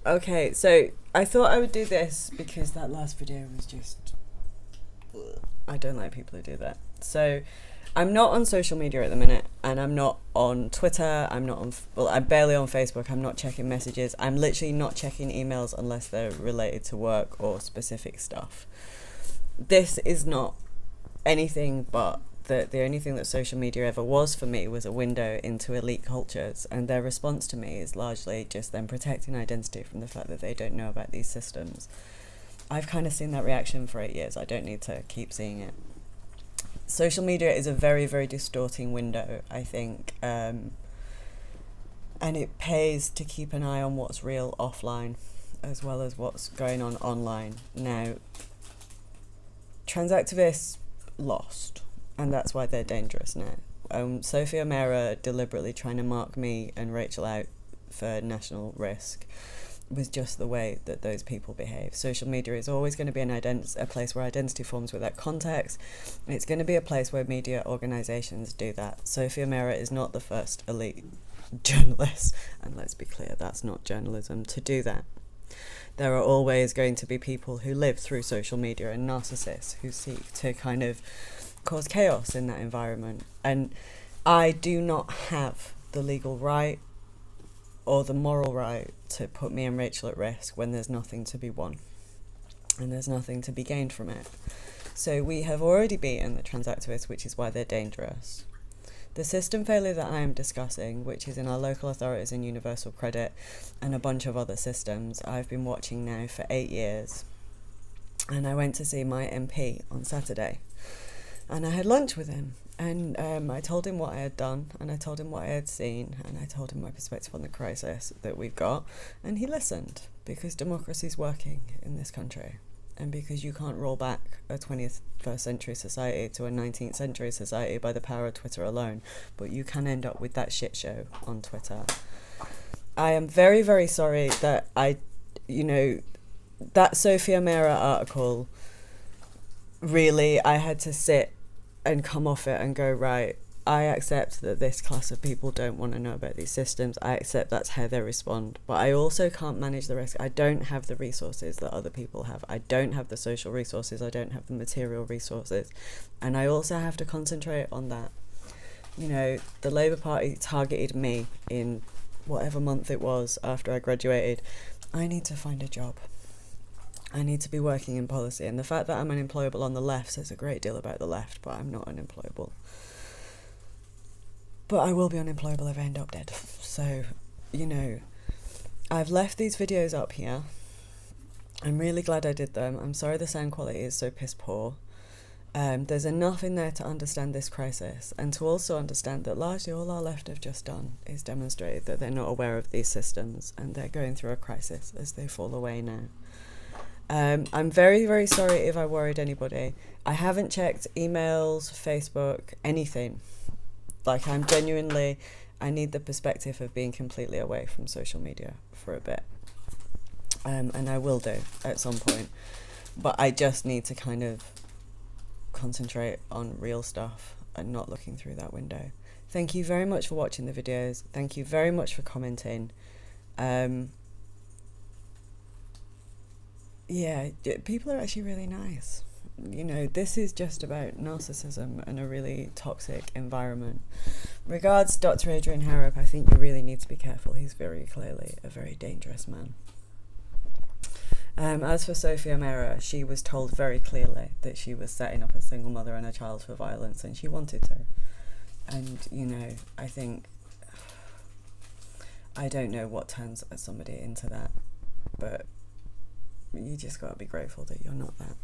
Okay, so I thought I would do this because that last video was just. I don't like people who do that. So I'm not on social media at the minute, and I'm not on Twitter. I'm not on. Well, I'm barely on Facebook. I'm not checking messages. I'm literally not checking emails unless they're related to work or specific stuff. This is not anything but the only thing that social media ever was for me was a window into elite cultures, and their response to me is largely just them protecting identity from the fact that they don't know about these systems. I've kind of seen that reaction for 8 years. I don't need to keep seeing it. Social media is a very, very distorting window, I think, and it pays to keep an eye on what's real offline as well as what's going on online. Now, trans activists lost, and that's why they're dangerous now. Sophie O'Meara deliberately trying to mark me and Rachel out for national risk was just the way that those people behave. Social media is always going to be a place where identity forms without context. And it's going to be a place where media organisations do that. Sophie O'Meara is not the first elite journalist, and let's be clear, that's not journalism, to do that. There are always going to be people who live through social media and narcissists who seek to kind of cause chaos in that environment. And I do not have the legal right or the moral right to put me and Rachel at risk when there's nothing to be won and there's nothing to be gained from it. So we have already beaten the trans activists, which is why they're dangerous. The system failure that I am discussing, which is in our local authorities and universal credit and a bunch of other systems, I've been watching now for 8 years. And I went to see my MP on Saturday. And I had lunch with him. And I told him what I had done, and I told him what I had seen, and I told him my perspective on the crisis that we've got. And he listened, because democracy is working in this country. And because you can't roll back a 21st century society to a 19th century society by the power of Twitter alone, but you can end up with that shit show on Twitter. I am very, very sorry that that Sophie O'Meara article, really, I had to sit and come off it and go, right, I accept that this class of people don't want to know about these systems. I accept that's how they respond. But I also can't manage the risk. I don't have the resources that other people have. I don't have the social resources. I don't have the material resources. And I also have to concentrate on that. The Labour Party targeted me in whatever month it was after I graduated. I need to find a job. I need to be working in policy. And the fact that I'm unemployable on the left says a great deal about the left, but I'm not unemployable. But I will be unemployable if I end up dead. So, I've left these videos up here. I'm really glad I did them. I'm sorry the sound quality is so piss poor. There's enough in there to understand this crisis, and to also understand that largely all our left have just done is demonstrated that they're not aware of these systems, and they're going through a crisis as they fall away now. I'm very, very sorry if I worried anybody. I haven't checked emails, Facebook, anything. Like, I need the perspective of being completely away from social media for a bit. And I will do at some point. But I just need to kind of concentrate on real stuff and not looking through that window. Thank you very much for watching the videos. Thank you very much for commenting. Yeah, people are actually really nice. This is just about narcissism and a really toxic environment. Regards, Dr. Adrian Harrop. I think you really need to be careful. He's very clearly a very dangerous man. As for Sophie O'Meara, she was told very clearly that she was setting up a single mother and a child for violence, and she wanted to. And, I think, I don't know what turns somebody into that, but you just got to be grateful that you're not that,